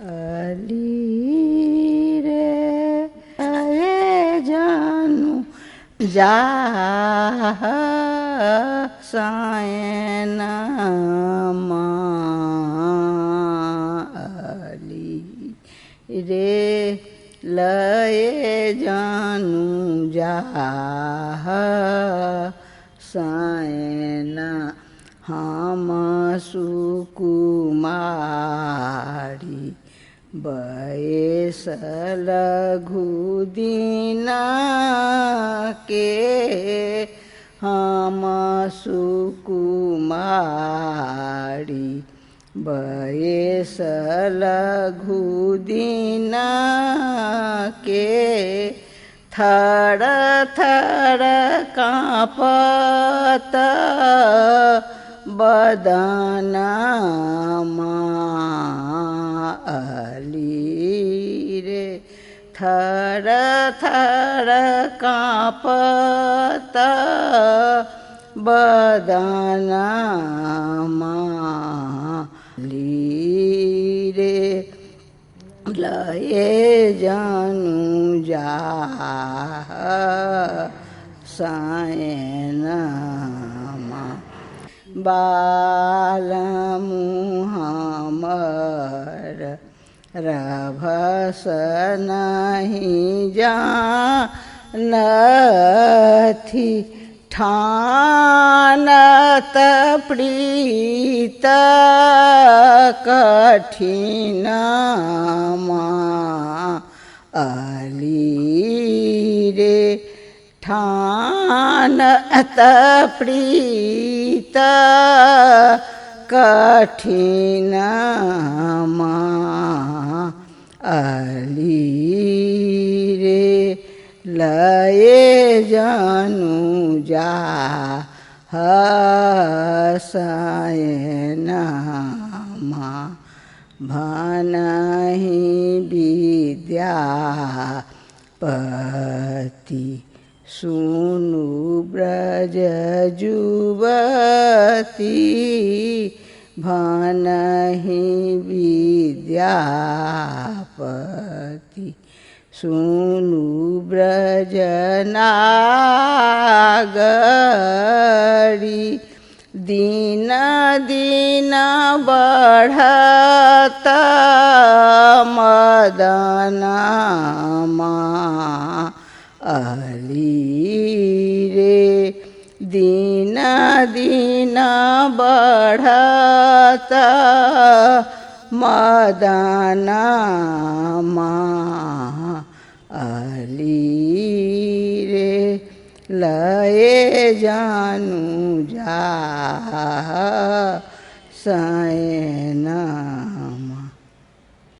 અલી રે એ જાનું જા સાયનામાં અલી રે લયે જાનું જા સાયના હમ સુકુમારી બયસલ ઘુદીના કે હમ સુકુમારી બયસલ ઘુદીના કે થડ થડ કાંપત બદનમાં અલી રે થડ થડ કાંપત બદનમાં અલી રે લયે જાનું જા સાયનામાં બાલ મુહમ્મદ રભસ નહીં જાનથી ઠાનત પ્રીત કઠિનમાં અલી રે ઠાનત પ્રીત કઠિનમાં અલી રે લયે જાનું જા હસાયનામાં ભનહિ વિદ્યાપતિ સુનુ બ્રજ જુવતી ભનહિ વિદ્યાપતિ સુનુ બ્રજ નાગરી દિન દિન બઢત મદનમાં અલી રે દિન દિન બઢત મદનમાં અલી રે લયે જાનું જા સાયના